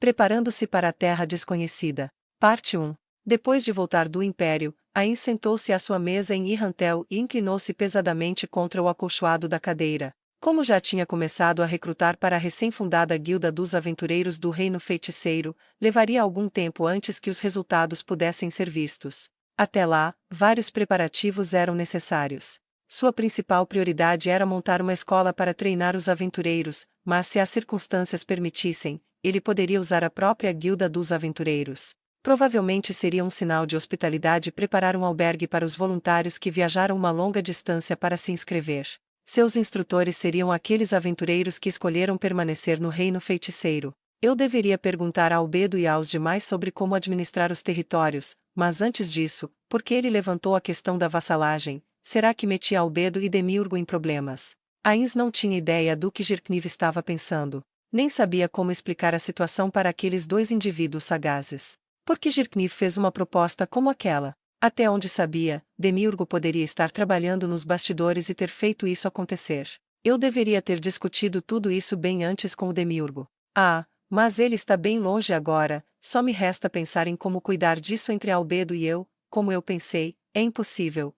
Preparando-se para a Terra Desconhecida. Parte 1. Depois de voltar do Império, Ains sentou-se à sua mesa em Irrantel e inclinou-se pesadamente contra o acolchoado da cadeira. Como já tinha começado a recrutar para a recém-fundada Guilda dos Aventureiros do Reino Feiticeiro, levaria algum tempo antes que os resultados pudessem ser vistos. Até lá, vários preparativos eram necessários. Sua principal prioridade era montar uma escola para treinar os aventureiros, mas se as circunstâncias permitissem, ele poderia usar a própria Guilda dos Aventureiros. Provavelmente seria um sinal de hospitalidade preparar um albergue para os voluntários que viajaram uma longa distância para se inscrever. Seus instrutores seriam aqueles aventureiros que escolheram permanecer no Reino Feiticeiro. Eu deveria perguntar a Albedo e aos demais sobre como administrar os territórios, mas antes disso, por que ele levantou a questão da vassalagem? Será que metia Albedo e Demiurgo em problemas? Ains não tinha ideia do que Girkniv estava pensando. Nem sabia como explicar a situação para aqueles dois indivíduos sagazes. Por que Girkniv fez uma proposta como aquela? Até onde sabia, Demiurgo poderia estar trabalhando nos bastidores e ter feito isso acontecer. Eu deveria ter discutido tudo isso bem antes com o Demiurgo. Mas ele está bem longe agora, só me resta pensar em como cuidar disso entre Albedo e eu, como eu pensei, é impossível.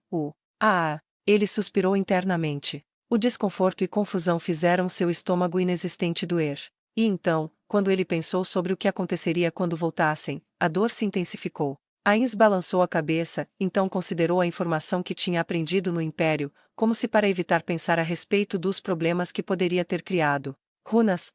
Ele suspirou internamente. O desconforto e confusão fizeram seu estômago inexistente doer. E então, quando ele pensou sobre o que aconteceria quando voltassem, a dor se intensificou. Ains balançou a cabeça, então considerou a informação que tinha aprendido no Império, como se para evitar pensar a respeito dos problemas que poderia ter criado. Runas,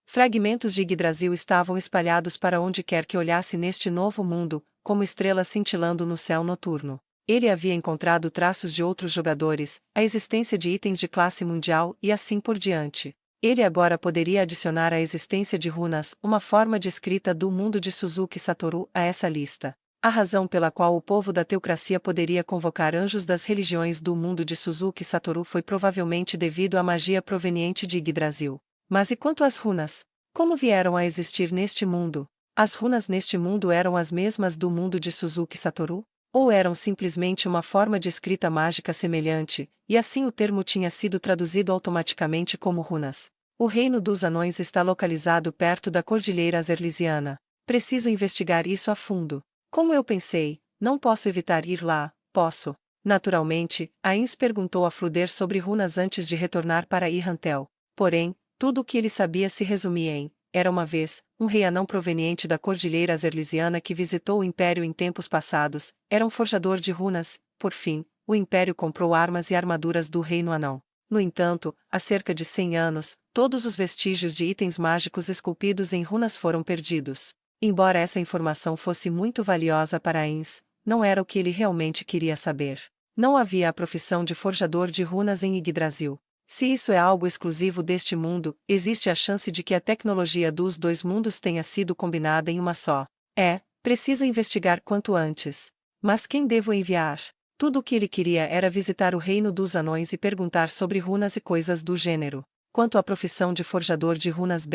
fragmentos de Yggdrasil estavam espalhados para onde quer que olhasse neste novo mundo, como estrelas cintilando no céu noturno. Ele havia encontrado traços de outros jogadores, a existência de itens de classe mundial e assim por diante. Ele agora poderia adicionar a existência de runas, uma forma de escrita do mundo de Suzuki Satoru, a essa lista. A razão pela qual o povo da teocracia poderia convocar anjos das religiões do mundo de Suzuki Satoru foi provavelmente devido à magia proveniente de Yggdrasil. Mas e quanto às runas? Como vieram a existir neste mundo? As runas neste mundo eram as mesmas do mundo de Suzuki Satoru? Ou eram simplesmente uma forma de escrita mágica semelhante, e assim o termo tinha sido traduzido automaticamente como runas? O reino dos anões está localizado perto da Cordilheira Azerlisiana. Preciso investigar isso a fundo. Como eu pensei, não posso evitar ir lá, posso? Naturalmente, Ains perguntou a Fluder sobre runas antes de retornar para Irrantel. Porém, tudo o que ele sabia se resumia em: era uma vez, um rei anão proveniente da Cordilheira Azerlisiana que visitou o Império em tempos passados, era um forjador de runas. Por fim, o Império comprou armas e armaduras do reino anão. No entanto, há cerca de 100 anos, todos os vestígios de itens mágicos esculpidos em runas foram perdidos. Embora essa informação fosse muito valiosa para Ains, não era o que ele realmente queria saber. Não havia a profissão de forjador de runas em Yggdrasil. Se isso é algo exclusivo deste mundo, existe a chance de que a tecnologia dos dois mundos tenha sido combinada em uma só. Preciso investigar quanto antes. Mas quem devo enviar? Tudo o que ele queria era visitar o reino dos anões e perguntar sobre runas e coisas do gênero. Quanto à profissão de forjador de runas,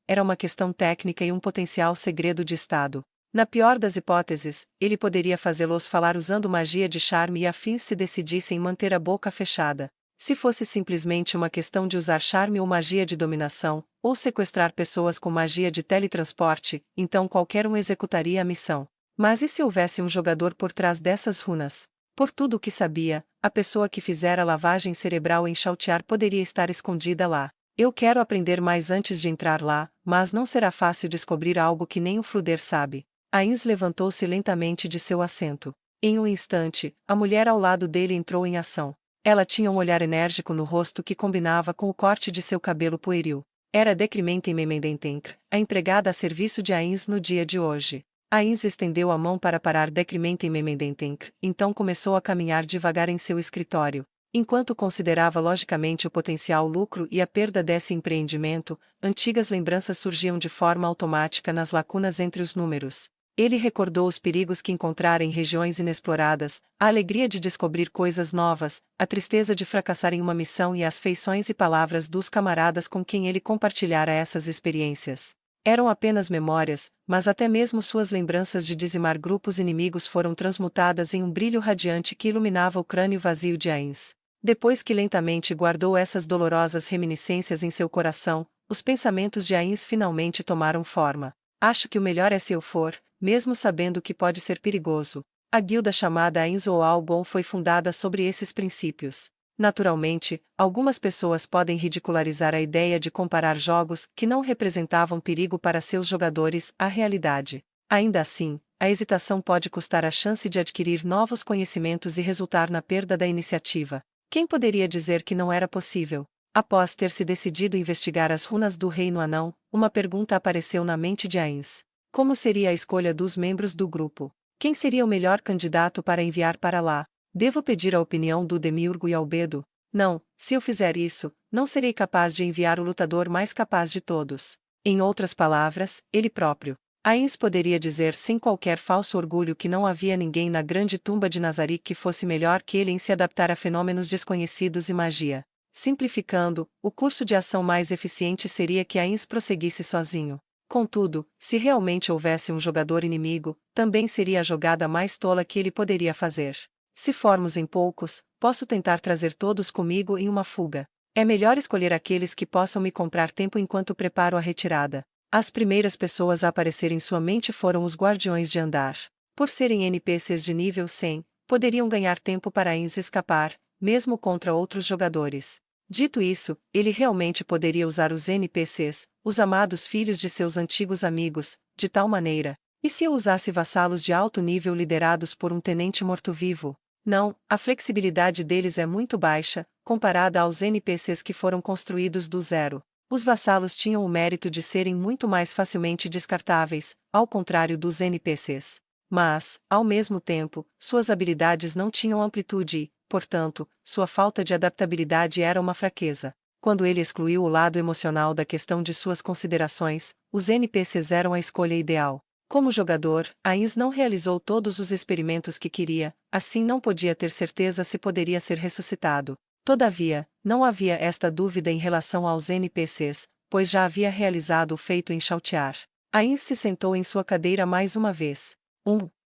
era uma questão técnica e um potencial segredo de Estado. Na pior das hipóteses, ele poderia fazê-los falar usando magia de charme e afins se decidissem manter a boca fechada. Se fosse simplesmente uma questão de usar charme ou magia de dominação, ou sequestrar pessoas com magia de teletransporte, então qualquer um executaria a missão. Mas e se houvesse um jogador por trás dessas runas? Por tudo o que sabia, a pessoa que fizera a lavagem cerebral em Chautiar poderia estar escondida lá. Eu quero aprender mais antes de entrar lá, mas não será fácil descobrir algo que nem o Fluder sabe. Ains levantou-se lentamente de seu assento. Em um instante, a mulher ao lado dele entrou em ação. Ela tinha um olhar enérgico no rosto que combinava com o corte de seu cabelo pueril. Era Decrimenten Memendentenkr, a empregada a serviço de Ains no dia de hoje. Ains estendeu a mão para parar Decrimenten Memendentenkr, então começou a caminhar devagar em seu escritório. Enquanto considerava logicamente o potencial lucro e a perda desse empreendimento, antigas lembranças surgiam de forma automática nas lacunas entre os números. Ele recordou os perigos que encontrara em regiões inexploradas, a alegria de descobrir coisas novas, a tristeza de fracassar em uma missão e as feições e palavras dos camaradas com quem ele compartilhara essas experiências. Eram apenas memórias, mas até mesmo suas lembranças de dizimar grupos inimigos foram transmutadas em um brilho radiante que iluminava o crânio vazio de Ains. Depois que lentamente guardou essas dolorosas reminiscências em seu coração, os pensamentos de Ains finalmente tomaram forma. Acho que o melhor é se eu for, mesmo sabendo que pode ser perigoso. A guilda chamada Ains ou Algon foi fundada sobre esses princípios. Naturalmente, algumas pessoas podem ridicularizar a ideia de comparar jogos que não representavam perigo para seus jogadores à realidade. Ainda assim, a hesitação pode custar a chance de adquirir novos conhecimentos e resultar na perda da iniciativa. Quem poderia dizer que não era possível? Após ter se decidido investigar as runas do Reino Anão, uma pergunta apareceu na mente de Ains. Como seria a escolha dos membros do grupo? Quem seria o melhor candidato para enviar para lá? Devo pedir a opinião do Demiurgo e Albedo? Não, se eu fizer isso, não serei capaz de enviar o lutador mais capaz de todos. Em outras palavras, ele próprio. Ains poderia dizer sem qualquer falso orgulho que não havia ninguém na grande tumba de Nazarick que fosse melhor que ele em se adaptar a fenômenos desconhecidos e magia. Simplificando, o curso de ação mais eficiente seria que Ains prosseguisse sozinho. Contudo, se realmente houvesse um jogador inimigo, também seria a jogada mais tola que ele poderia fazer. Se formos em poucos, posso tentar trazer todos comigo em uma fuga. É melhor escolher aqueles que possam me comprar tempo enquanto preparo a retirada. As primeiras pessoas a aparecer em sua mente foram os Guardiões de Andar. Por serem NPCs de nível 100, poderiam ganhar tempo para Ains escapar, mesmo contra outros jogadores. Dito isso, ele realmente poderia usar os NPCs, os amados filhos de seus antigos amigos, de tal maneira. E se eu usasse vassalos de alto nível liderados por um tenente morto-vivo? Não, a flexibilidade deles é muito baixa, comparada aos NPCs que foram construídos do zero. Os vassalos tinham o mérito de serem muito mais facilmente descartáveis, ao contrário dos NPCs. Mas, ao mesmo tempo, suas habilidades não tinham amplitude e, portanto, sua falta de adaptabilidade era uma fraqueza. Quando ele excluiu o lado emocional da questão de suas considerações, os NPCs eram a escolha ideal. Como jogador, Ains não realizou todos os experimentos que queria, assim não podia ter certeza se poderia ser ressuscitado. Todavia, não havia esta dúvida em relação aos NPCs, pois já havia realizado o feito em Chaltear. Ains se sentou em sua cadeira mais uma vez.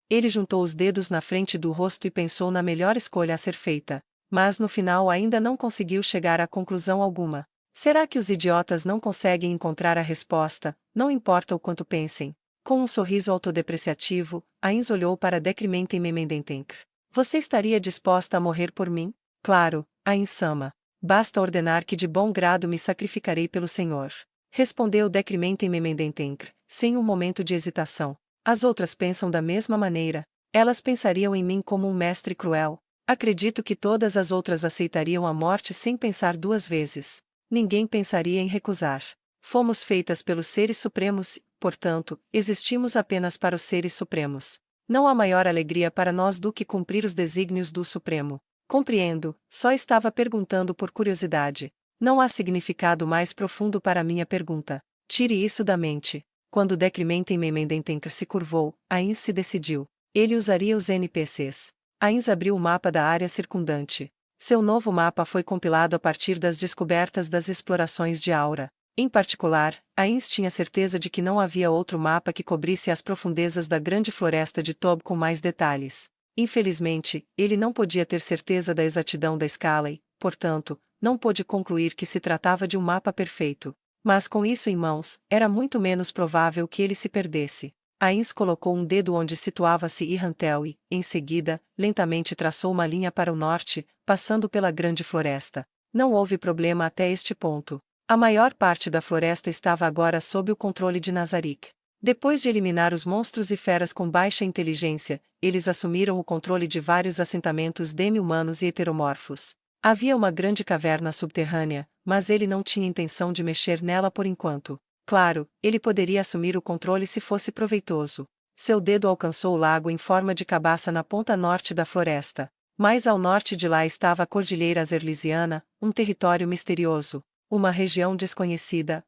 Ele juntou os dedos na frente do rosto e pensou na melhor escolha a ser feita. Mas no final ainda não conseguiu chegar a conclusão alguma. Será que os idiotas não conseguem encontrar a resposta, não importa o quanto pensem? Com um sorriso autodepreciativo, Ains olhou para Decrimenten Memendentenk. Você estaria disposta a morrer por mim? Claro, Ains-sama. Basta ordenar que de bom grado me sacrificarei pelo Senhor. Respondeu Decrimenten Memendentenk, sem um momento de hesitação. As outras pensam da mesma maneira. Elas pensariam em mim como um mestre cruel. Acredito que todas as outras aceitariam a morte sem pensar duas vezes. Ninguém pensaria em recusar. Fomos feitas pelos seres supremos, portanto, existimos apenas para os seres supremos. Não há maior alegria para nós do que cumprir os desígnios do Supremo. Compreendo, só estava perguntando por curiosidade. Não há significado mais profundo para minha pergunta. Tire isso da mente. Quando Decrimenten Memendentenk se curvou, Ains se decidiu. Ele usaria os NPCs. Ains abriu o mapa da área circundante. Seu novo mapa foi compilado a partir das descobertas das explorações de Aura. Em particular, Ains tinha certeza de que não havia outro mapa que cobrisse as profundezas da grande floresta de Tob com mais detalhes. Infelizmente, ele não podia ter certeza da exatidão da escala e, portanto, não pôde concluir que se tratava de um mapa perfeito. Mas com isso em mãos, era muito menos provável que ele se perdesse. Ains colocou um dedo onde situava-se Irrantel e, em seguida, lentamente traçou uma linha para o norte, passando pela grande floresta. Não houve problema até este ponto. A maior parte da floresta estava agora sob o controle de Nazarick. Depois de eliminar os monstros e feras com baixa inteligência, eles assumiram o controle de vários assentamentos demi-humanos e heteromorfos. Havia uma grande caverna subterrânea, mas ele não tinha intenção de mexer nela por enquanto. Claro, ele poderia assumir o controle se fosse proveitoso. Seu dedo alcançou o lago em forma de cabaça na ponta norte da floresta. Mais ao norte de lá estava a Cordilheira Azerlisiana, um território misterioso. Uma região desconhecida,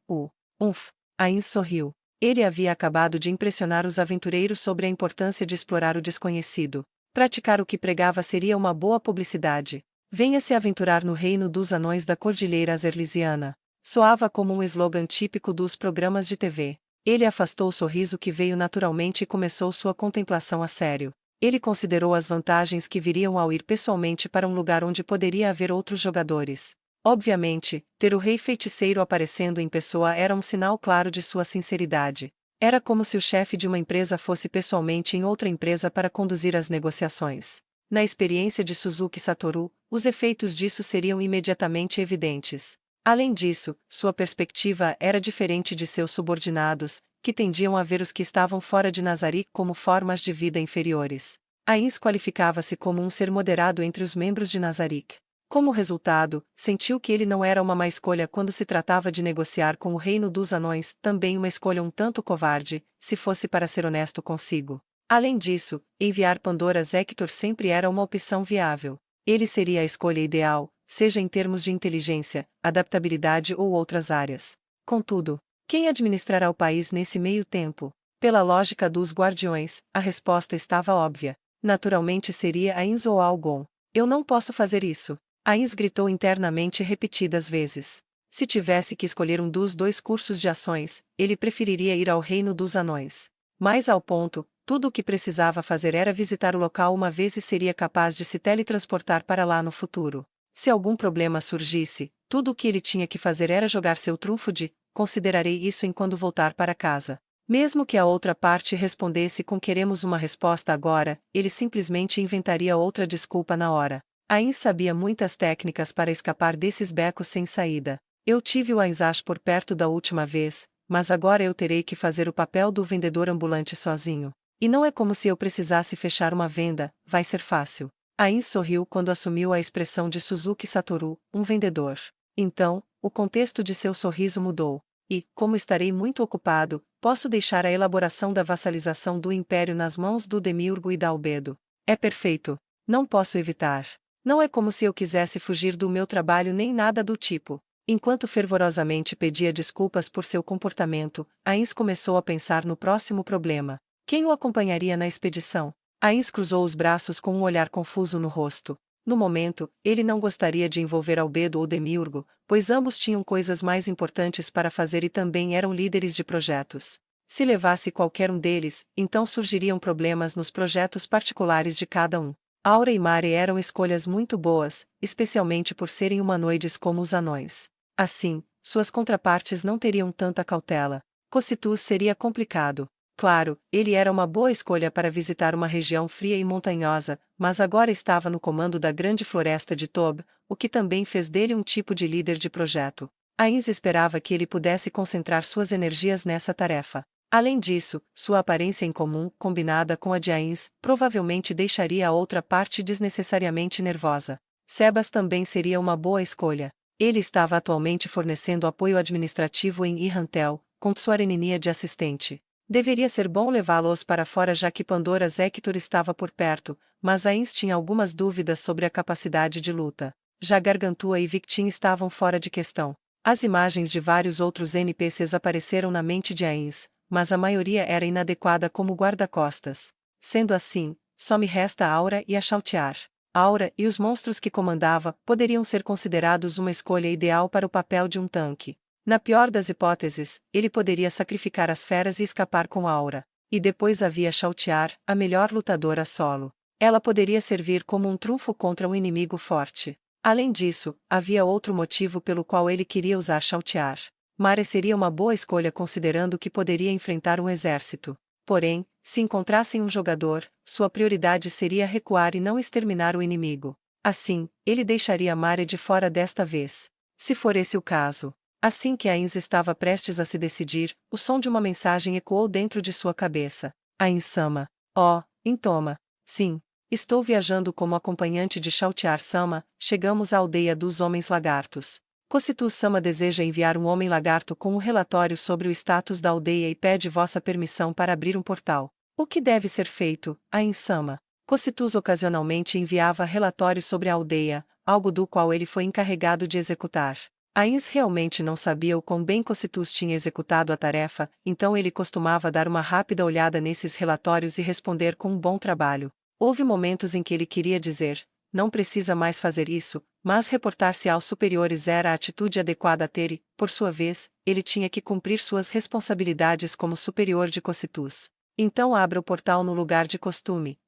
Ains sorriu. Ele havia acabado de impressionar os aventureiros sobre a importância de explorar o desconhecido. Praticar o que pregava seria uma boa publicidade. Venha se aventurar no reino dos anões da Cordilheira Azerlisiana. Soava como um slogan típico dos programas de TV. Ele afastou o sorriso que veio naturalmente e começou sua contemplação a sério. Ele considerou as vantagens que viriam ao ir pessoalmente para um lugar onde poderia haver outros jogadores. Obviamente, ter o rei feiticeiro aparecendo em pessoa era um sinal claro de sua sinceridade. Era como se o chefe de uma empresa fosse pessoalmente em outra empresa para conduzir as negociações. Na experiência de Suzuki Satoru, os efeitos disso seriam imediatamente evidentes. Além disso, sua perspectiva era diferente de seus subordinados, que tendiam a ver os que estavam fora de Nazarick como formas de vida inferiores. Ains qualificava-se como um ser moderado entre os membros de Nazarick. Como resultado, sentiu que ele não era uma má escolha quando se tratava de negociar com o reino dos anões, também uma escolha um tanto covarde, se fosse para ser honesto consigo. Além disso, enviar Pandora's Hector sempre era uma opção viável. Ele seria a escolha ideal, seja em termos de inteligência, adaptabilidade ou outras áreas. Contudo, quem administrará o país nesse meio tempo? Pela lógica dos guardiões, a resposta estava óbvia. Naturalmente seria Ains ou Algon. Eu não posso fazer isso. Ains gritou internamente repetidas vezes. Se tivesse que escolher um dos dois cursos de ações, ele preferiria ir ao reino dos anões. Mais ao ponto, tudo o que precisava fazer era visitar o local uma vez e seria capaz de se teletransportar para lá no futuro. Se algum problema surgisse, tudo o que ele tinha que fazer era jogar seu trunfo de "considerarei isso enquanto voltar para casa". Mesmo que a outra parte respondesse com "queremos uma resposta agora", ele simplesmente inventaria outra desculpa na hora. Ains sabia muitas técnicas para escapar desses becos sem saída. Eu tive o Ainsash por perto da última vez, mas agora eu terei que fazer o papel do vendedor ambulante sozinho. E não é como se eu precisasse fechar uma venda, vai ser fácil. Ains sorriu quando assumiu a expressão de Suzuki Satoru, um vendedor. Então, o contexto de seu sorriso mudou. E, como estarei muito ocupado, posso deixar a elaboração da vassalização do Império nas mãos do Demiurgo e da Albedo. É perfeito. Não posso evitar. Não é como se eu quisesse fugir do meu trabalho nem nada do tipo. Enquanto fervorosamente pedia desculpas por seu comportamento, Ains começou a pensar no próximo problema. Quem o acompanharia na expedição? Ains cruzou os braços com um olhar confuso no rosto. No momento, ele não gostaria de envolver Albedo ou Demiurgo, pois ambos tinham coisas mais importantes para fazer e também eram líderes de projetos. Se levasse qualquer um deles, então surgiriam problemas nos projetos particulares de cada um. Aura e Mare eram escolhas muito boas, especialmente por serem humanoides como os anões. Assim, suas contrapartes não teriam tanta cautela. Cocytus seria complicado. Claro, ele era uma boa escolha para visitar uma região fria e montanhosa, mas agora estava no comando da grande floresta de Tob, o que também fez dele um tipo de líder de projeto. Ains esperava que ele pudesse concentrar suas energias nessa tarefa. Além disso, sua aparência incomum, combinada com a de Ains, provavelmente deixaria a outra parte desnecessariamente nervosa. Sebas também seria uma boa escolha. Ele estava atualmente fornecendo apoio administrativo em Irrantel, com Tsuareninia de assistente. Deveria ser bom levá-los para fora já que Pandora's Hector estava por perto, mas Ains tinha algumas dúvidas sobre a capacidade de luta. Já Gargantua e Victin estavam fora de questão. As imagens de vários outros NPCs apareceram na mente de Ains, mas a maioria era inadequada como guarda-costas. Sendo assim, só me resta Aura e a Chautiar. Aura e os monstros que comandava poderiam ser considerados uma escolha ideal para o papel de um tanque. Na pior das hipóteses, ele poderia sacrificar as feras e escapar com Aura. E depois havia Chautiar, a melhor lutadora a solo. Ela poderia servir como um trunfo contra um inimigo forte. Além disso, havia outro motivo pelo qual ele queria usar Chautiar. Mare seria uma boa escolha considerando que poderia enfrentar um exército. Porém, se encontrassem um jogador, sua prioridade seria recuar e não exterminar o inimigo. Assim, ele deixaria Mare de fora desta vez. Se for esse o caso. Assim que Ains estava prestes a se decidir, o som de uma mensagem ecoou dentro de sua cabeça. Ains-sama. Oh, Intoma. Sim. Estou viajando como acompanhante de Chautiar-sama, chegamos à aldeia dos Homens Lagartos. Cocytus-sama deseja enviar um homem-lagarto com um relatório sobre o status da aldeia e pede vossa permissão para abrir um portal. O que deve ser feito, Ains-sama? Cocytus ocasionalmente enviava relatórios sobre a aldeia, algo do qual ele foi encarregado de executar. Ains realmente não sabia o quão bem Cocytus tinha executado a tarefa, então ele costumava dar uma rápida olhada nesses relatórios e responder com um bom trabalho. Houve momentos em que ele queria dizer, não precisa mais fazer isso, mas reportar-se aos superiores era a atitude adequada a ter e, por sua vez, ele tinha que cumprir suas responsabilidades como superior de Cocytus. Então abra o portal no lugar de costume.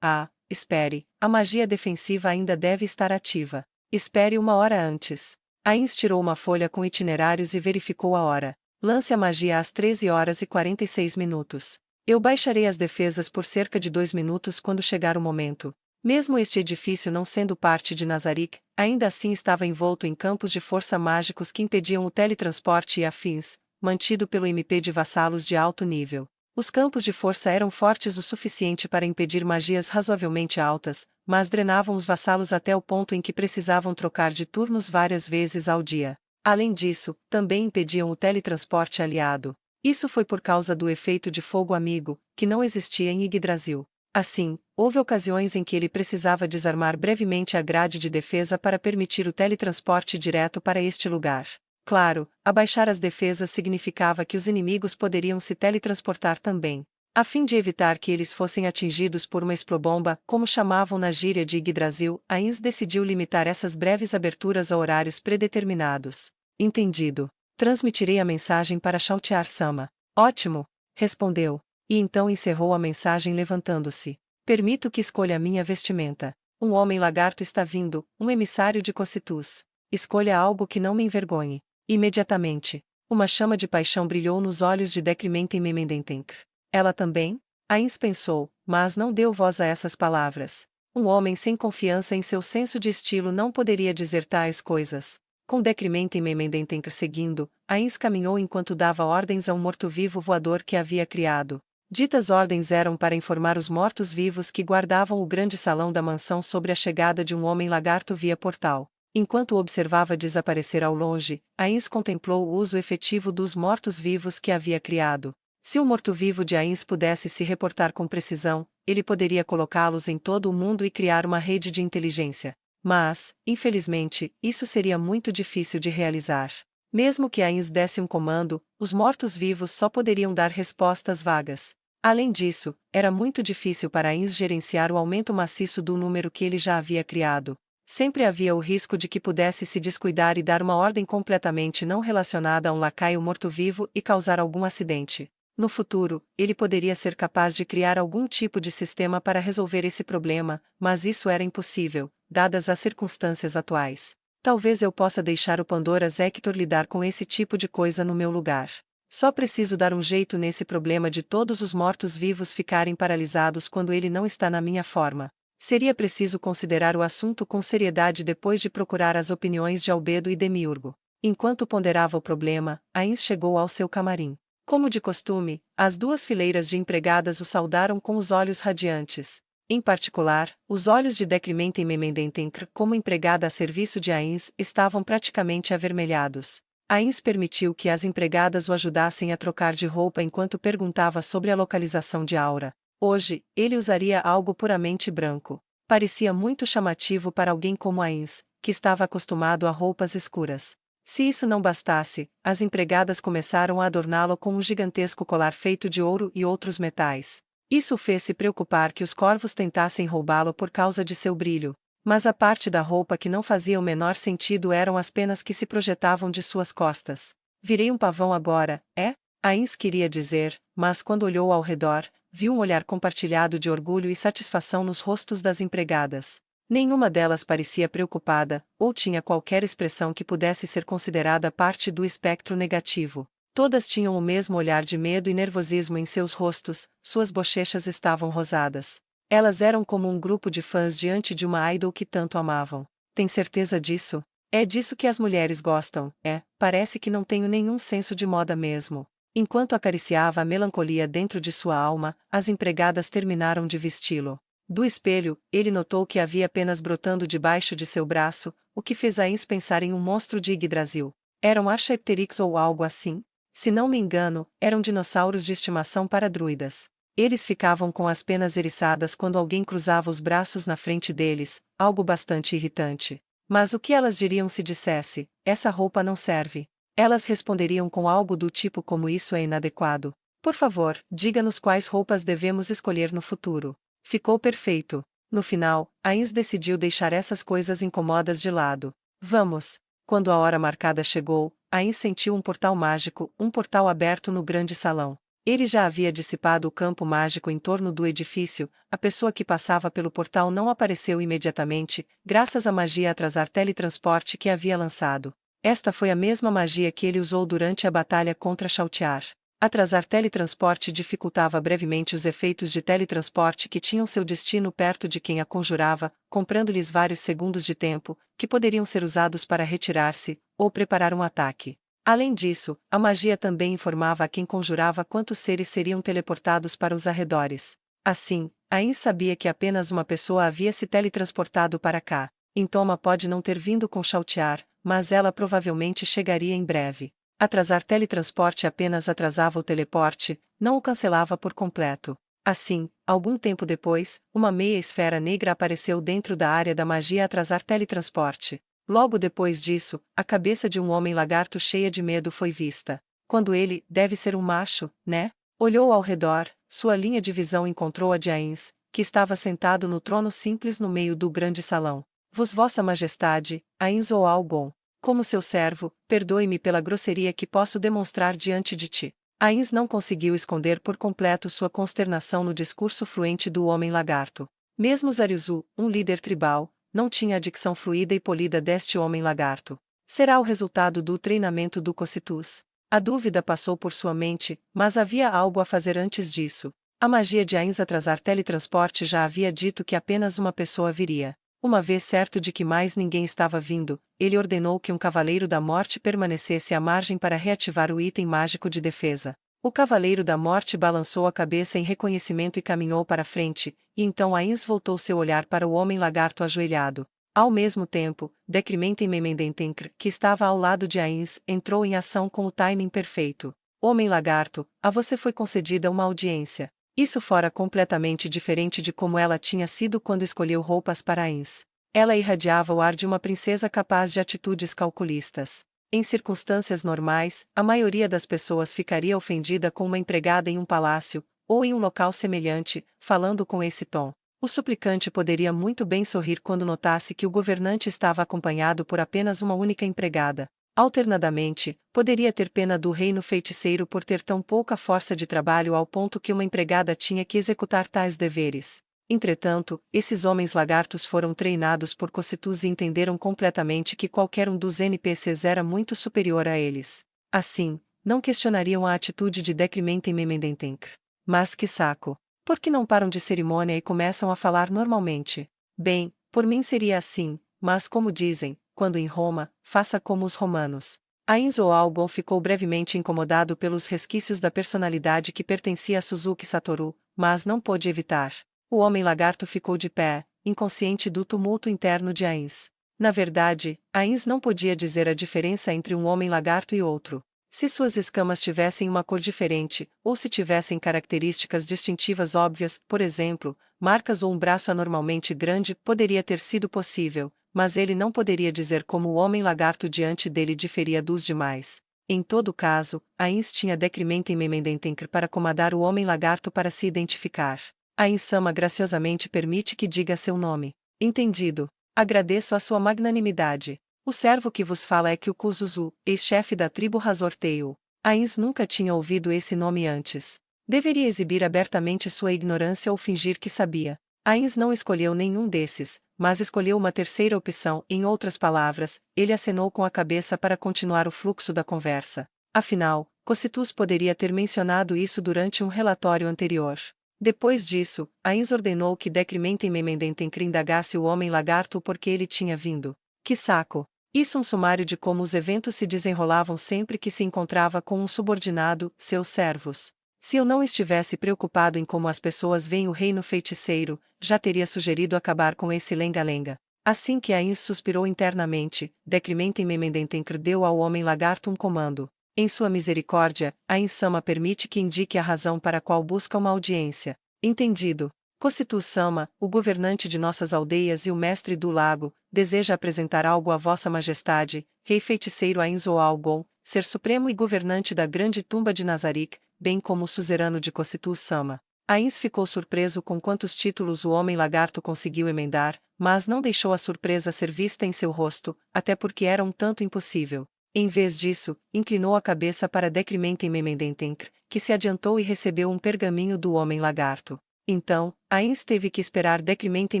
Espere, a magia defensiva ainda deve estar ativa. Espere uma hora antes. Ains tirou uma folha com itinerários e verificou a hora. Lance a magia às 13 horas e 46 minutos. Eu baixarei as defesas por cerca de 2 minutos quando chegar o momento. Mesmo este edifício não sendo parte de Nazarick, ainda assim estava envolto em campos de força mágicos que impediam o teletransporte e afins, mantido pelo MP de vassalos de alto nível. Os campos de força eram fortes o suficiente para impedir magias razoavelmente altas, mas drenavam os vassalos até o ponto em que precisavam trocar de turnos várias vezes ao dia. Além disso, também impediam o teletransporte aliado. Isso foi por causa do efeito de fogo amigo, que não existia em Yggdrasil. Assim, houve ocasiões em que ele precisava desarmar brevemente a grade de defesa para permitir o teletransporte direto para este lugar. Claro, abaixar as defesas significava que os inimigos poderiam se teletransportar também. A fim de evitar que eles fossem atingidos por uma explobomba, como chamavam na gíria de Yggdrasil, Ainz decidiu limitar essas breves aberturas a horários predeterminados. Entendido. Transmitirei a mensagem para Chautiar-sama. Ótimo! Respondeu. E então encerrou a mensagem levantando-se. Permito que escolha a minha vestimenta. Um homem lagarto está vindo, um emissário de Cocytus. Escolha algo que não me envergonhe. Imediatamente, uma chama de paixão brilhou nos olhos de Decrimenten Memendentenk. Ela também? Ainz pensou, mas não deu voz a essas palavras. Um homem sem confiança em seu senso de estilo não poderia dizer tais coisas. Com Decrimenten Memendentenk seguindo, Ainz caminhou enquanto dava ordens a um morto-vivo voador que havia criado. Ditas ordens eram para informar os mortos-vivos que guardavam o grande salão da mansão sobre a chegada de um homem lagarto via portal. Enquanto o observava desaparecer ao longe, Ainz contemplou o uso efetivo dos mortos-vivos que havia criado. Se o morto-vivo de Ainz pudesse se reportar com precisão, ele poderia colocá-los em todo o mundo e criar uma rede de inteligência. Mas, infelizmente, isso seria muito difícil de realizar. Mesmo que Ainz desse um comando, os mortos-vivos só poderiam dar respostas vagas. Além disso, era muito difícil para Ainz gerenciar o aumento maciço do número que ele já havia criado. Sempre havia o risco de que pudesse se descuidar e dar uma ordem completamente não relacionada a um lacaio morto-vivo e causar algum acidente. No futuro, ele poderia ser capaz de criar algum tipo de sistema para resolver esse problema, mas isso era impossível, dadas as circunstâncias atuais. Talvez eu possa deixar o Pandora's Hector lidar com esse tipo de coisa no meu lugar. Só preciso dar um jeito nesse problema de todos os mortos-vivos ficarem paralisados quando ele não está na minha forma. Seria preciso considerar o assunto com seriedade depois de procurar as opiniões de Albedo e Demiurgo. Enquanto ponderava o problema, Ainz chegou ao seu camarim. Como de costume, as duas fileiras de empregadas o saudaram com os olhos radiantes. Em particular, os olhos de Decrimenten Memendentenk, como empregada a serviço de Ainz, estavam praticamente avermelhados. Ainz permitiu que as empregadas o ajudassem a trocar de roupa enquanto perguntava sobre a localização de Aura. Hoje, ele usaria algo puramente branco. Parecia muito chamativo para alguém como Ainz, que estava acostumado a roupas escuras. Se isso não bastasse, as empregadas começaram a adorná-lo com um gigantesco colar feito de ouro e outros metais. Isso o fez se preocupar que os corvos tentassem roubá-lo por causa de seu brilho. Mas a parte da roupa que não fazia o menor sentido eram as penas que se projetavam de suas costas. Virei um pavão agora, é? Ainz queria dizer, mas quando olhou ao redor, viu um olhar compartilhado de orgulho e satisfação nos rostos das empregadas. Nenhuma delas parecia preocupada, ou tinha qualquer expressão que pudesse ser considerada parte do espectro negativo. Todas tinham o mesmo olhar de medo e nervosismo em seus rostos, suas bochechas estavam rosadas. Elas eram como um grupo de fãs diante de uma idol que tanto amavam. Tem certeza disso? É disso que as mulheres gostam, parece que não tenho nenhum senso de moda mesmo. Enquanto acariciava a melancolia dentro de sua alma, as empregadas terminaram de vesti-lo. Do espelho, ele notou que havia penas brotando debaixo de seu braço, o que fez Ainz pensar em um monstro de Yggdrasil. Eram Archaepteryx ou algo assim? Se não me engano, eram dinossauros de estimação para druidas. Eles ficavam com as penas eriçadas quando alguém cruzava os braços na frente deles, algo bastante irritante. Mas o que elas diriam se dissesse, essa roupa não serve? Elas responderiam com algo do tipo como isso é inadequado. Por favor, diga-nos quais roupas devemos escolher no futuro. Ficou perfeito. No final, Ainz decidiu deixar essas coisas incomodas de lado. Vamos! Quando a hora marcada chegou, Ainz sentiu um portal mágico, um portal aberto no grande salão. Ele já havia dissipado o campo mágico em torno do edifício, a pessoa que passava pelo portal não apareceu imediatamente, graças à magia atrasar teletransporte que havia lançado. Esta foi a mesma magia que ele usou durante a batalha contra Chautiar. Atrasar teletransporte dificultava brevemente os efeitos de teletransporte que tinham seu destino perto de quem a conjurava, comprando-lhes vários segundos de tempo, que poderiam ser usados para retirar-se, ou preparar um ataque. Além disso, a magia também informava a quem conjurava quantos seres seriam teleportados para os arredores. Assim, Ain sabia que apenas uma pessoa havia se teletransportado para cá. Intoma pode não ter vindo com Chautiar, mas ela provavelmente chegaria em breve. Atrasar teletransporte apenas atrasava o teleporte, não o cancelava por completo. Assim, algum tempo depois, uma meia esfera negra apareceu dentro da área da magia atrasar teletransporte. Logo depois disso, a cabeça de um homem lagarto cheia de medo foi vista. Quando ele, deve ser um macho, né? Olhou ao redor, sua linha de visão encontrou a de Ains, que estava sentado no trono simples no meio do grande salão. Vossa Majestade, Ains ou Algon, como seu servo, perdoe-me pela grosseria que posso demonstrar diante de ti. Ains não conseguiu esconder por completo sua consternação no discurso fluente do homem lagarto. Mesmo Zariuzu, um líder tribal, não tinha a dicção fluida e polida deste homem lagarto. Será o resultado do treinamento do Cocytus? A dúvida passou por sua mente, mas havia algo a fazer antes disso. A magia de Ains atrasar teletransporte já havia dito que apenas uma pessoa viria. Uma vez certo de que mais ninguém estava vindo, ele ordenou que um Cavaleiro da Morte permanecesse à margem para reativar o item mágico de defesa. O Cavaleiro da Morte balançou a cabeça em reconhecimento e caminhou para frente, e então Ains voltou seu olhar para o homem lagarto ajoelhado. Ao mesmo tempo, Decrimenten Memendentenkr, que estava ao lado de Ains, entrou em ação com o timing perfeito. Homem lagarto, a você foi concedida uma audiência. Isso fora completamente diferente de como ela tinha sido quando escolheu roupas para Ains. Ela irradiava o ar de uma princesa capaz de atitudes calculistas. Em circunstâncias normais, a maioria das pessoas ficaria ofendida com uma empregada em um palácio, ou em um local semelhante, falando com esse tom. O suplicante poderia muito bem sorrir quando notasse que o governante estava acompanhado por apenas uma única empregada. Alternadamente, poderia ter pena do reino feiticeiro por ter tão pouca força de trabalho ao ponto que uma empregada tinha que executar tais deveres. Entretanto, esses homens lagartos foram treinados por Cocytus e entenderam completamente que qualquer um dos NPCs era muito superior a eles. Assim, não questionariam a atitude de Decrimenten Memendentenkr. Mas que saco! Por que não param de cerimônia e começam a falar normalmente? Bem, por mim seria assim, mas como dizem, quando em Roma, faça como os romanos. Ains ou Algon ficou brevemente incomodado pelos resquícios da personalidade que pertencia a Suzuki Satoru, mas não pôde evitar. O homem lagarto ficou de pé, inconsciente do tumulto interno de Ains. Na verdade, Ains não podia dizer a diferença entre um homem lagarto e outro. Se suas escamas tivessem uma cor diferente, ou se tivessem características distintivas óbvias, por exemplo, marcas ou um braço anormalmente grande, poderia ter sido possível, mas ele não poderia dizer como o homem lagarto diante dele diferia dos demais. Em todo caso, Ains tinha Decrimenten Memendentenkr para comandar o homem lagarto para se identificar. Ains-sama graciosamente permite que diga seu nome. Entendido. Agradeço a sua magnanimidade. O servo que vos fala é Kyukuzuzu, ex-chefe da tribo Razortail. Ains nunca tinha ouvido esse nome antes. Deveria exibir abertamente sua ignorância ou fingir que sabia. Ains não escolheu nenhum desses, mas escolheu uma terceira opção, em outras palavras, ele acenou com a cabeça para continuar o fluxo da conversa. Afinal, Cocytus poderia ter mencionado isso durante um relatório anterior. Depois disso, Ains ordenou que Decrimenten Memendentenkr indagasse o homem lagarto porque ele tinha vindo. Que saco! Isso um sumário de como os eventos se desenrolavam sempre que se encontrava com um subordinado, seus servos. Se eu não estivesse preocupado em como as pessoas veem o reino feiticeiro, já teria sugerido acabar com esse lenga-lenga. Assim que Ains suspirou internamente, Decrimenten Memendentenkr deu ao homem lagarto um comando. Em sua misericórdia, Ains-sama permite que indique a razão para a qual busca uma audiência. Entendido. Cocytus-sama, o governante de nossas aldeias e o mestre do lago, deseja apresentar algo a Vossa Majestade, Rei Feiticeiro Ains ou Algon, Ser Supremo e Governante da Grande Tumba de Nazarick, bem como o suzerano de Cocytus-sama. Ains ficou surpreso com quantos títulos o homem lagarto conseguiu emendar, mas não deixou a surpresa ser vista em seu rosto, até porque era um tanto impossível. Em vez disso, inclinou a cabeça para Decrimenten Memendentenkr, que se adiantou e recebeu um pergaminho do homem lagarto. Então, Ains teve que esperar Decrimenten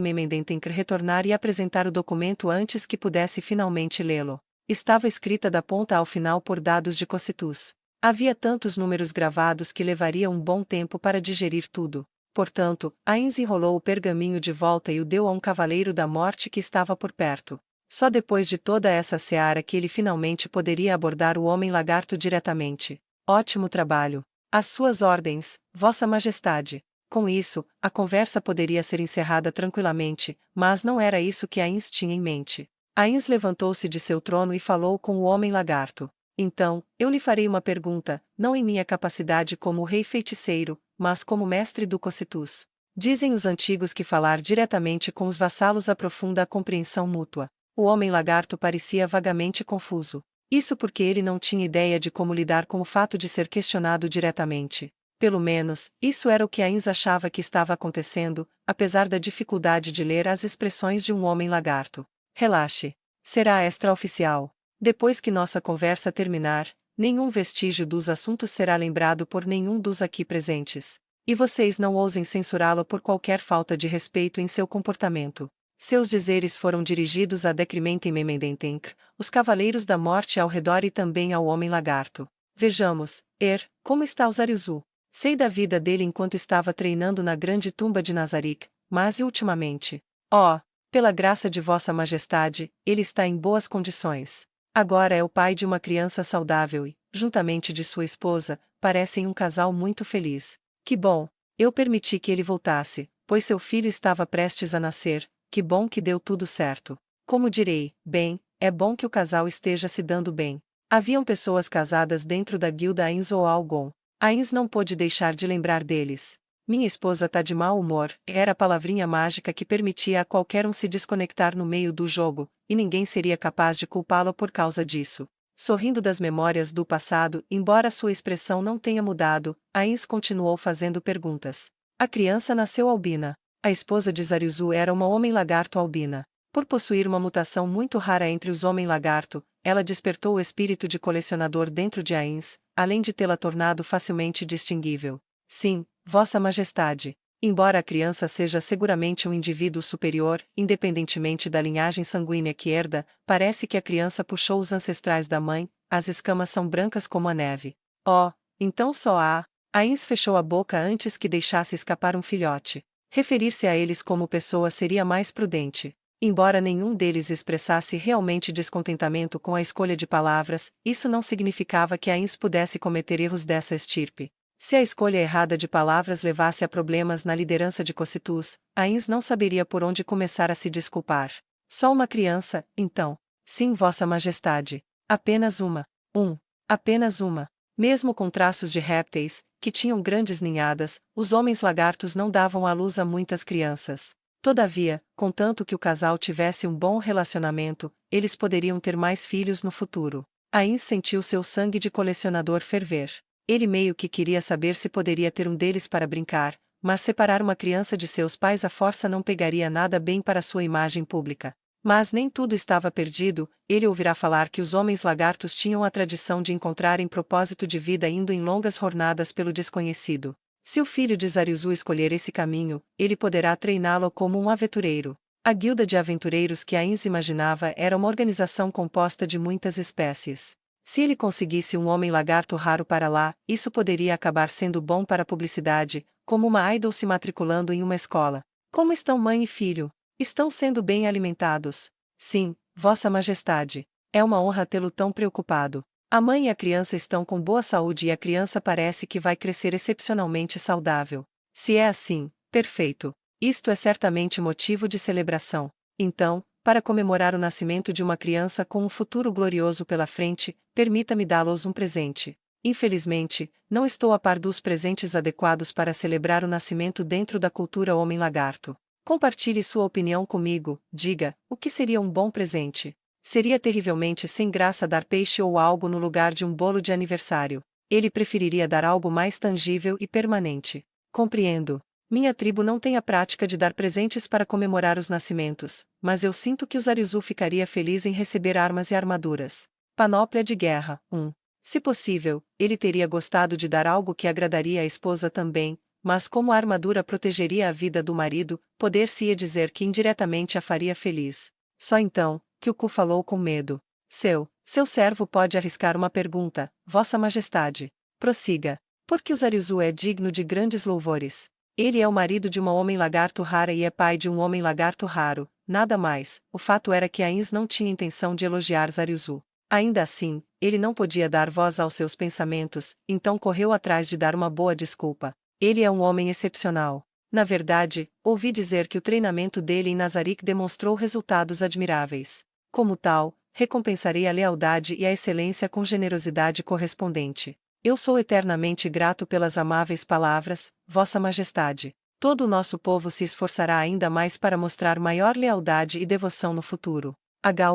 Memendentenkr retornar e apresentar o documento antes que pudesse finalmente lê-lo. Estava escrita da ponta ao final por dados de Cocytus. Havia tantos números gravados que levaria um bom tempo para digerir tudo. Portanto, Ainz enrolou o pergaminho de volta e o deu a um cavaleiro da morte que estava por perto. Só depois de toda essa seara que ele finalmente poderia abordar o Homem-Lagarto diretamente. Ótimo trabalho. Às suas ordens, Vossa Majestade. Com isso, a conversa poderia ser encerrada tranquilamente, mas não era isso que Ainz tinha em mente. Ainz levantou-se de seu trono e falou com o Homem-Lagarto. Então, eu lhe farei uma pergunta, não em minha capacidade como rei feiticeiro, mas como mestre do Cocytus. Dizem os antigos que falar diretamente com os vassalos aprofunda a compreensão mútua. O Homem-Lagarto parecia vagamente confuso. Isso porque ele não tinha ideia de como lidar com o fato de ser questionado diretamente. Pelo menos, isso era o que Ainz achava que estava acontecendo, apesar da dificuldade de ler as expressões de um Homem-Lagarto. Relaxe. Será extraoficial. Depois que nossa conversa terminar, nenhum vestígio dos assuntos será lembrado por nenhum dos aqui presentes. E vocês não ousem censurá-lo por qualquer falta de respeito em seu comportamento. Seus dizeres foram dirigidos a Decrementem Memendentenk, os Cavaleiros da Morte ao redor e também ao Homem-Lagarto. Vejamos, como está o Zariuzu? Sei da vida dele enquanto estava treinando na grande tumba de Nazarick, mas e ultimamente? Pela graça de Vossa Majestade, ele está em boas condições. Agora é o pai de uma criança saudável e, juntamente de sua esposa, parecem um casal muito feliz. Que bom! Eu permiti que ele voltasse, pois seu filho estava prestes a nascer. Que bom que deu tudo certo. Como direi, bem, é bom que o casal esteja se dando bem. Haviam pessoas casadas dentro da guilda Ainz ou Algon. Ainz não pôde deixar de lembrar deles. Minha esposa tá de mau humor, era a palavrinha mágica que permitia a qualquer um se desconectar no meio do jogo, e ninguém seria capaz de culpá-lo por causa disso. Sorrindo das memórias do passado, embora sua expressão não tenha mudado, Ainz continuou fazendo perguntas. A criança nasceu albina. A esposa de Zariuzu era uma homem-lagarto albina. Por possuir uma mutação muito rara entre os homem-lagarto, ela despertou o espírito de colecionador dentro de Ainz, além de tê-la tornado facilmente distinguível. Sim, Vossa Majestade. Embora a criança seja seguramente um indivíduo superior, independentemente da linhagem sanguínea que herda, parece que a criança puxou os ancestrais da mãe, as escamas são brancas como a neve. Então só há. Ainz fechou a boca antes que deixasse escapar um filhote. Referir-se a eles como pessoa seria mais prudente. Embora nenhum deles expressasse realmente descontentamento com a escolha de palavras, isso não significava que Ainz pudesse cometer erros dessa estirpe. Se a escolha errada de palavras levasse a problemas na liderança de Cocytus, Ainz não saberia por onde começar a se desculpar. Só uma criança, então. Sim, Vossa Majestade. Apenas uma. Apenas uma. Mesmo com traços de répteis, que tinham grandes ninhadas, os homens lagartos não davam à luz a muitas crianças. Todavia, contanto que o casal tivesse um bom relacionamento, eles poderiam ter mais filhos no futuro. Ainz sentiu seu sangue de colecionador ferver. Ele meio que queria saber se poderia ter um deles para brincar, mas separar uma criança de seus pais à força não pegaria nada bem para sua imagem pública. Mas nem tudo estava perdido, ele ouvirá falar que os homens lagartos tinham a tradição de encontrarem propósito de vida indo em longas jornadas pelo desconhecido. Se o filho de Zariuzu escolher esse caminho, ele poderá treiná-lo como um aventureiro. A guilda de aventureiros que Ainz imaginava era uma organização composta de muitas espécies. Se ele conseguisse um homem-lagarto raro para lá, isso poderia acabar sendo bom para a publicidade, como uma idol se matriculando em uma escola. Como estão mãe e filho? Estão sendo bem alimentados? Sim, Vossa Majestade. É uma honra tê-lo tão preocupado. A mãe e a criança estão com boa saúde e a criança parece que vai crescer excepcionalmente saudável. Se é assim, perfeito. Isto é certamente motivo de celebração. Então, para comemorar o nascimento de uma criança com um futuro glorioso pela frente, permita-me dá-los um presente. Infelizmente, não estou a par dos presentes adequados para celebrar o nascimento dentro da cultura homem-lagarto. Compartilhe sua opinião comigo, diga, o que seria um bom presente? Seria terrivelmente sem graça dar peixe ou algo no lugar de um bolo de aniversário. Ele preferiria dar algo mais tangível e permanente. Compreendo. Minha tribo não tem a prática de dar presentes para comemorar os nascimentos, mas eu sinto que o Zariuzu ficaria feliz em receber armas e armaduras. Panóplia de guerra, 1. Se possível, ele teria gostado de dar algo que agradaria a esposa também, mas como a armadura protegeria a vida do marido, poder-se-ia dizer que indiretamente a faria feliz. Só então, que o Ku falou com medo. Seu servo pode arriscar uma pergunta, Vossa Majestade. Prossiga. Porque o Zariuzu é digno de grandes louvores. Ele é o marido de uma homem-lagarto rara e é pai de um homem-lagarto raro, nada mais. O fato era que Ainz não tinha intenção de elogiar Zariuzu. Ainda assim, ele não podia dar voz aos seus pensamentos, então correu atrás de dar uma boa desculpa. Ele é um homem excepcional. Na verdade, ouvi dizer que o treinamento dele em Nazarick demonstrou resultados admiráveis. Como tal, recompensarei a lealdade e a excelência com generosidade correspondente. Eu sou eternamente grato pelas amáveis palavras, Vossa Majestade. Todo o nosso povo se esforçará ainda mais para mostrar maior lealdade e devoção no futuro. H.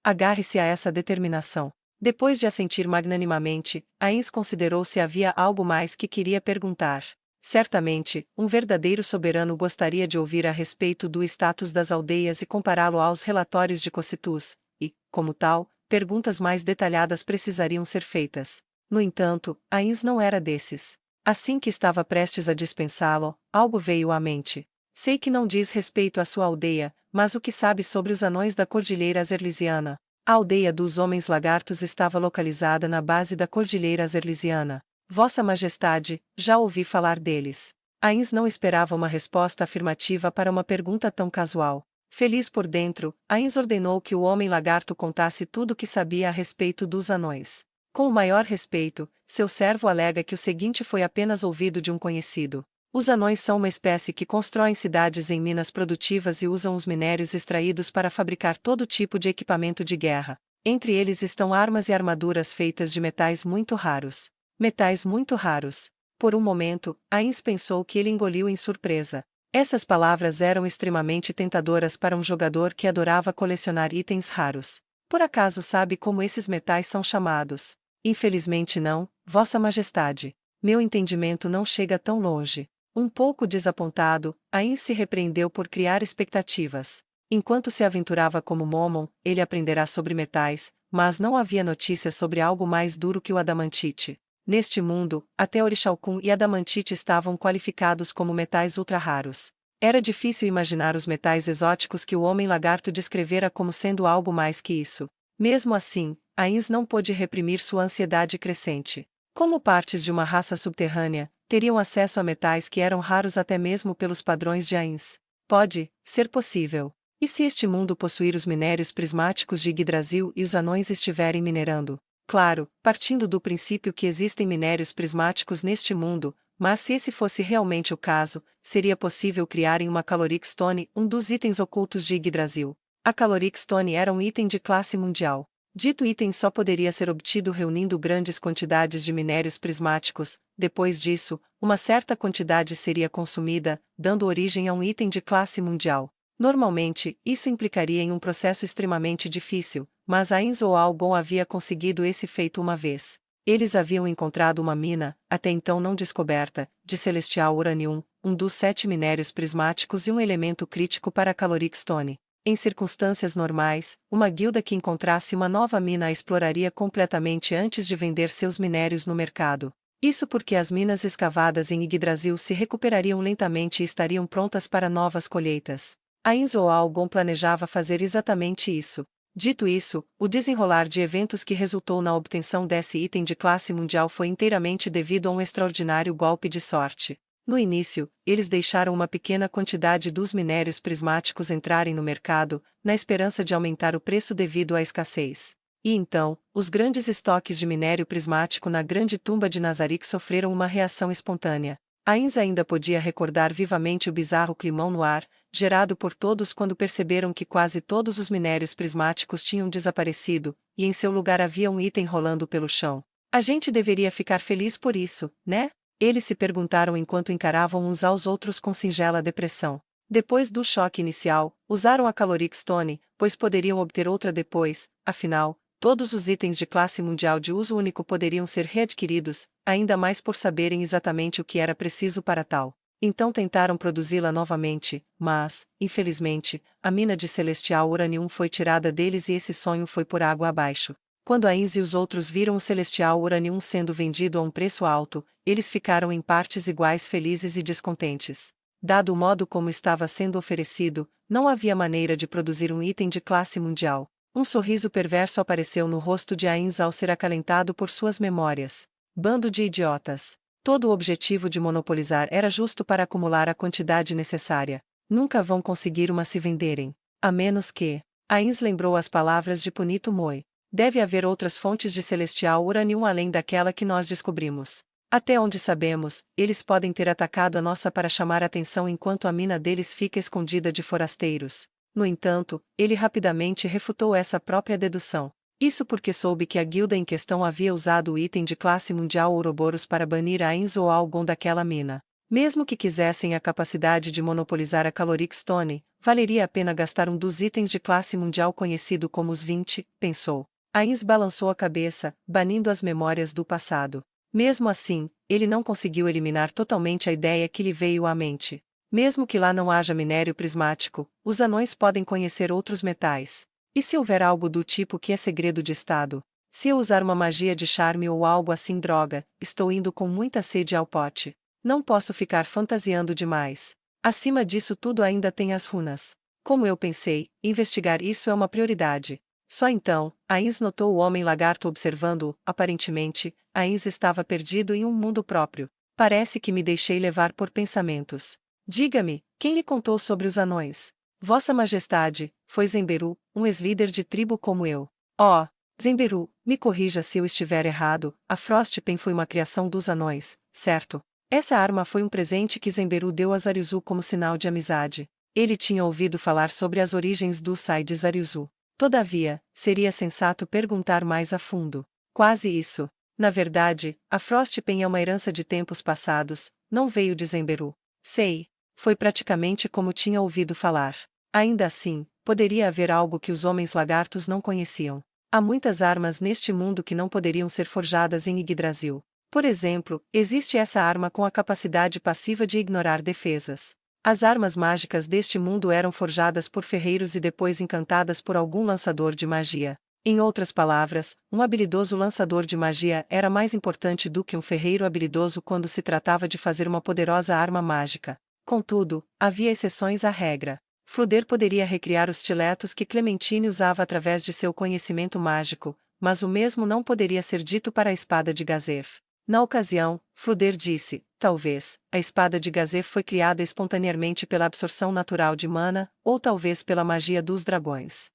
Agarre-se a essa determinação. Depois de assentir magnanimamente, Ainz considerou se havia algo mais que queria perguntar. Certamente, um verdadeiro soberano gostaria de ouvir a respeito do status das aldeias e compará-lo aos relatórios de Cocytus, e, como tal, perguntas mais detalhadas precisariam ser feitas. No entanto, Ainz não era desses. Assim que estava prestes a dispensá-lo, algo veio à mente. Sei que não diz respeito à sua aldeia, mas o que sabe sobre os anões da Cordilheira Azerlisiana? A aldeia dos Homens Lagartos estava localizada na base da Cordilheira Azerlisiana. Vossa Majestade, já ouvi falar deles. Ainz não esperava uma resposta afirmativa para uma pergunta tão casual. Feliz por dentro, Ainz ordenou que o Homem-Lagarto contasse tudo o que sabia a respeito dos anões. Com o maior respeito, seu servo alega que o seguinte foi apenas ouvido de um conhecido. Os anões são uma espécie que constroem cidades em minas produtivas e usam os minérios extraídos para fabricar todo tipo de equipamento de guerra. Entre eles estão armas e armaduras feitas de metais muito raros. Metais muito raros. Por um momento, Ainz pensou que ele engoliu em surpresa. Essas palavras eram extremamente tentadoras para um jogador que adorava colecionar itens raros. Por acaso sabe como esses metais são chamados? Infelizmente não, Vossa Majestade. Meu entendimento não chega tão longe. Um pouco desapontado, Ainz se repreendeu por criar expectativas. Enquanto se aventurava como Momon, ele aprenderá sobre metais, mas não havia notícias sobre algo mais duro que o adamantite. Neste mundo, até Orichalcum e adamantite estavam qualificados como metais ultra-raros. Era difícil imaginar os metais exóticos que o Homem-Lagarto descrevera como sendo algo mais que isso. Mesmo assim, Ainz não pôde reprimir sua ansiedade crescente. Como partes de uma raça subterrânea, teriam acesso a metais que eram raros até mesmo pelos padrões de Ainz. Pode ser possível. E se este mundo possuir os minérios prismáticos de Yggdrasil e os anões estiverem minerando? Claro, partindo do princípio que existem minérios prismáticos neste mundo, mas se esse fosse realmente o caso, seria possível criar em uma Caloric Stone um dos itens ocultos de Yggdrasil. A Caloric Stone era um item de classe mundial. Dito item só poderia ser obtido reunindo grandes quantidades de minérios prismáticos. Depois disso, uma certa quantidade seria consumida, dando origem a um item de classe mundial. Normalmente, isso implicaria em um processo extremamente difícil, mas Ainz ou Algon havia conseguido esse feito uma vez. Eles haviam encontrado uma mina, até então não descoberta, de celestial uranium, um dos 7 minérios prismáticos e um elemento crítico para a Caloric Stone. Em circunstâncias normais, uma guilda que encontrasse uma nova mina a exploraria completamente antes de vender seus minérios no mercado. Isso porque as minas escavadas em Yggdrasil se recuperariam lentamente e estariam prontas para novas colheitas. Ainz ou Algon planejava fazer exatamente isso. Dito isso, o desenrolar de eventos que resultou na obtenção desse item de classe mundial foi inteiramente devido a um extraordinário golpe de sorte. No início, eles deixaram uma pequena quantidade dos minérios prismáticos entrarem no mercado, na esperança de aumentar o preço devido à escassez. E então, os grandes estoques de minério prismático na grande tumba de Nazarick sofreram uma reação espontânea. Ainz ainda podia recordar vivamente o bizarro climão no ar, gerado por todos quando perceberam que quase todos os minérios prismáticos tinham desaparecido, e em seu lugar havia um item rolando pelo chão. A gente deveria ficar feliz por isso, né? Eles se perguntaram enquanto encaravam uns aos outros com singela depressão. Depois do choque inicial, usaram a Caloric Stone, pois poderiam obter outra depois, afinal, todos os itens de classe mundial de uso único poderiam ser readquiridos, ainda mais por saberem exatamente o que era preciso para tal. Então tentaram produzi-la novamente, mas, infelizmente, a mina de celestial uranium foi tirada deles e esse sonho foi por água abaixo. Quando Ainz e os outros viram o celestial uranium sendo vendido a um preço alto, eles ficaram em partes iguais felizes e descontentes. Dado o modo como estava sendo oferecido, não havia maneira de produzir um item de classe mundial. Um sorriso perverso apareceu no rosto de Ainz ao ser acalentado por suas memórias. Bando de idiotas. Todo o objetivo de monopolizar era justo para acumular a quantidade necessária. Nunca vão conseguir uma se venderem. A menos que... Ainz lembrou as palavras de Punito Moi. Deve haver outras fontes de celestial urânio além daquela que nós descobrimos. Até onde sabemos, eles podem ter atacado a nossa para chamar atenção enquanto a mina deles fica escondida de forasteiros. No entanto, ele rapidamente refutou essa própria dedução. Isso porque soube que a guilda em questão havia usado o item de classe mundial Ouroboros para banir a Ainz ou Algon daquela mina. Mesmo que quisessem a capacidade de monopolizar a Caloric Stone, valeria a pena gastar um dos itens de classe mundial conhecido como os 20, pensou. Ainz balançou a cabeça, banindo as memórias do passado. Mesmo assim, ele não conseguiu eliminar totalmente a ideia que lhe veio à mente. Mesmo que lá não haja minério prismático, os anões podem conhecer outros metais. E se houver algo do tipo que é segredo de estado? Se eu usar uma magia de charme ou algo assim, droga, estou indo com muita sede ao pote. Não posso ficar fantasiando demais. Acima disso tudo ainda tem as runas. Como eu pensei, investigar isso é uma prioridade. Só então, Ainz notou o homem lagarto observando-o. Aparentemente, Ainz estava perdido em um mundo próprio. Parece que me deixei levar por pensamentos. Diga-me, quem lhe contou sobre os anões? Vossa Majestade, foi Zemberu, um ex-líder de tribo como eu. Oh, Zemberu, me corrija se eu estiver errado, a Frostpen foi uma criação dos anões, certo? Essa arma foi um presente que Zemberu deu a Zariuzu como sinal de amizade. Ele tinha ouvido falar sobre as origens do Sai de Zariuzu. Todavia, seria sensato perguntar mais a fundo. Quase isso. Na verdade, a Frostpen é uma herança de tempos passados, não veio de Zemberu. Sei. Foi praticamente como tinha ouvido falar. Ainda assim, poderia haver algo que os homens lagartos não conheciam. Há muitas armas neste mundo que não poderiam ser forjadas em Yggdrasil. Por exemplo, existe essa arma com a capacidade passiva de ignorar defesas. As armas mágicas deste mundo eram forjadas por ferreiros e depois encantadas por algum lançador de magia. Em outras palavras, um habilidoso lançador de magia era mais importante do que um ferreiro habilidoso quando se tratava de fazer uma poderosa arma mágica. Contudo, havia exceções à regra. Fruder poderia recriar os estiletos que Clementine usava através de seu conhecimento mágico, mas o mesmo não poderia ser dito para a espada de Gazef. Na ocasião, Fruder disse, talvez, a espada de Gazef foi criada espontaneamente pela absorção natural de mana, ou talvez pela magia dos dragões.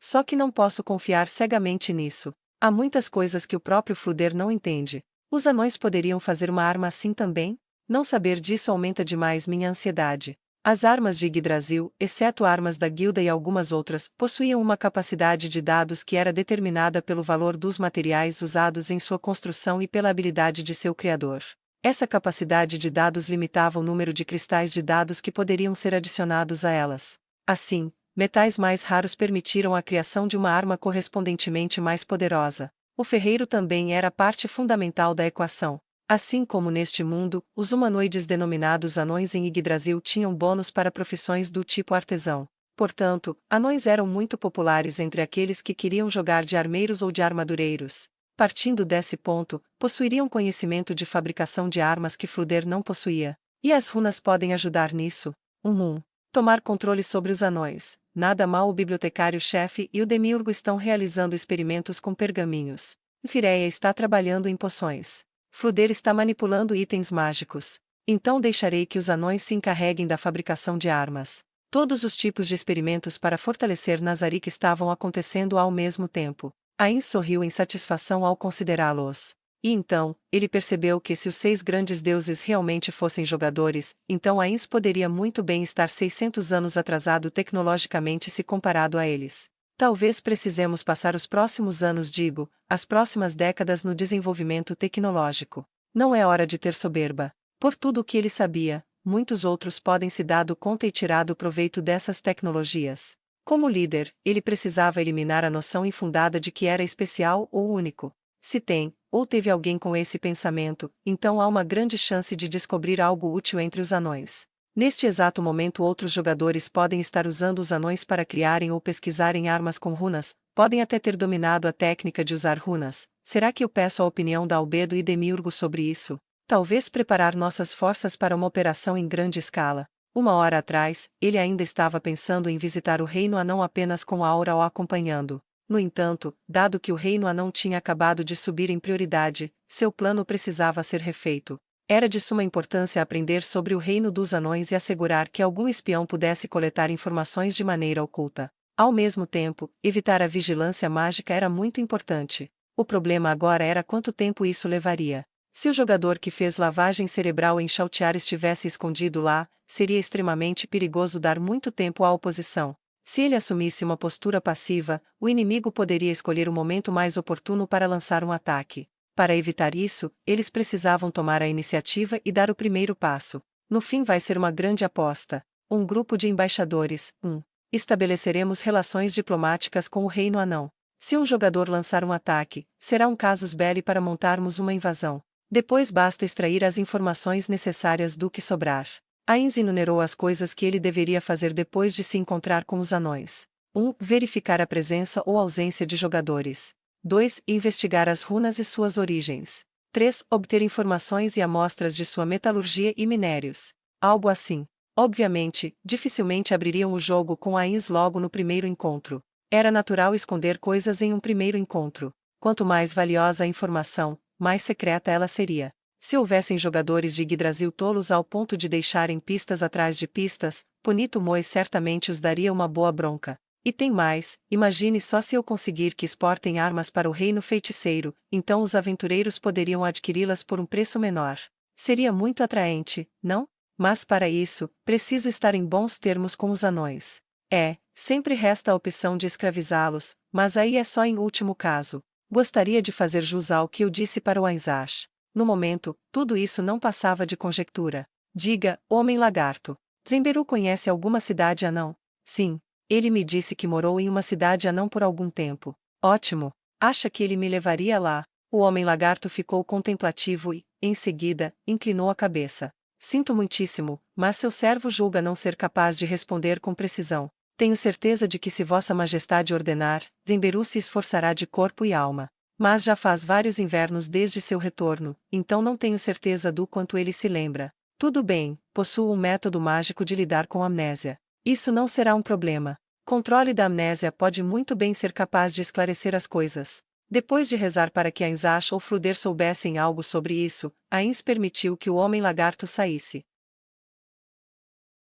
Só que não posso confiar cegamente nisso. Há muitas coisas que o próprio Fruder não entende. Os anões poderiam fazer uma arma assim também? Não saber disso aumenta demais minha ansiedade. As armas de Yggdrasil, exceto armas da guilda e algumas outras, possuíam uma capacidade de dados que era determinada pelo valor dos materiais usados em sua construção e pela habilidade de seu criador. Essa capacidade de dados limitava o número de cristais de dados que poderiam ser adicionados a elas. Assim, metais mais raros permitiram a criação de uma arma correspondentemente mais poderosa. O ferreiro também era parte fundamental da equação. Assim como neste mundo, os humanoides denominados anões em Yggdrasil tinham bônus para profissões do tipo artesão. Portanto, anões eram muito populares entre aqueles que queriam jogar de armeiros ou de armadureiros. Partindo desse ponto, possuiriam conhecimento de fabricação de armas que Fruder não possuía. E as runas podem ajudar nisso. Tomar controle sobre os anões. Nada mal, o bibliotecário-chefe e o demiurgo estão realizando experimentos com pergaminhos. Fireia está trabalhando em poções. Fruder está manipulando itens mágicos. Então deixarei que os anões se encarreguem da fabricação de armas. Todos os tipos de experimentos para fortalecer Nazarick estavam acontecendo ao mesmo tempo. Ainz sorriu em satisfação ao considerá-los. E então, ele percebeu que se os 6 grandes deuses realmente fossem jogadores, então Ainz poderia muito bem estar 600 anos atrasado tecnologicamente se comparado a eles. Talvez precisemos passar os próximos anos, as próximas décadas no desenvolvimento tecnológico. Não é hora de ter soberba. Por tudo o que ele sabia, muitos outros podem se dado conta e tirado proveito dessas tecnologias. Como líder, ele precisava eliminar a noção infundada de que era especial ou único. Se tem, ou teve alguém com esse pensamento, então há uma grande chance de descobrir algo útil entre os anões. Neste exato momento outros jogadores podem estar usando os anões para criarem ou pesquisarem armas com runas, podem até ter dominado a técnica de usar runas. Será que eu peço a opinião da Albedo e Demiurgo sobre isso? Talvez preparar nossas forças para uma operação em grande escala. Uma hora atrás, ele ainda estava pensando em visitar o reino anão apenas com Aura o acompanhando. No entanto, dado que o reino anão tinha acabado de subir em prioridade, seu plano precisava ser refeito. Era de suma importância aprender sobre o reino dos anões e assegurar que algum espião pudesse coletar informações de maneira oculta. Ao mesmo tempo, evitar a vigilância mágica era muito importante. O problema agora era quanto tempo isso levaria. Se o jogador que fez lavagem cerebral em Chautiar estivesse escondido lá, seria extremamente perigoso dar muito tempo à oposição. Se ele assumisse uma postura passiva, o inimigo poderia escolher o momento mais oportuno para lançar um ataque. Para evitar isso, eles precisavam tomar a iniciativa e dar o primeiro passo. No fim vai ser uma grande aposta. Um grupo de embaixadores. Estabeleceremos relações diplomáticas com o Reino Anão. Se um jogador lançar um ataque, será um casus belli para montarmos uma invasão. Depois basta extrair as informações necessárias do que sobrar. Ainz enumerou as coisas que ele deveria fazer depois de se encontrar com os anões. 1. Verificar a presença ou ausência de jogadores. 2. Investigar as runas e suas origens. 3. Obter informações e amostras de sua metalurgia e minérios. Algo assim. Obviamente, dificilmente abririam o jogo com Ainz logo no primeiro encontro. Era natural esconder coisas em um primeiro encontro. Quanto mais valiosa a informação, mais secreta ela seria. Se houvessem jogadores de Yggdrasil tolos ao ponto de deixarem pistas atrás de pistas, Ponito Moe certamente os daria uma boa bronca. E tem mais, imagine só se eu conseguir que exportem armas para o reino feiticeiro, então os aventureiros poderiam adquiri-las por um preço menor. Seria muito atraente, não? Mas para isso, preciso estar em bons termos com os anões. Sempre resta a opção de escravizá-los, mas aí é só em último caso. Gostaria de fazer jus ao que eu disse para o Ainzash. No momento, tudo isso não passava de conjectura. Diga, Homem-Lagarto. Zemberu conhece alguma cidade anão? Sim. Ele me disse que morou em uma cidade anão por algum tempo. Ótimo. Acha que ele me levaria lá? O Homem-Lagarto ficou contemplativo e, em seguida, inclinou a cabeça. Sinto muitíssimo, mas seu servo julga não ser capaz de responder com precisão. Tenho certeza de que se Vossa Majestade ordenar, Zemberu se esforçará de corpo e alma. Mas já faz vários invernos desde seu retorno, então não tenho certeza do quanto ele se lembra. Tudo bem, possuo um método mágico de lidar com amnésia. Isso não será um problema. Controle da amnésia pode muito bem ser capaz de esclarecer as coisas. Depois de rezar para que Ainzash ou Fruder soubessem algo sobre isso, Ainz permitiu que o Homem-Lagarto saísse.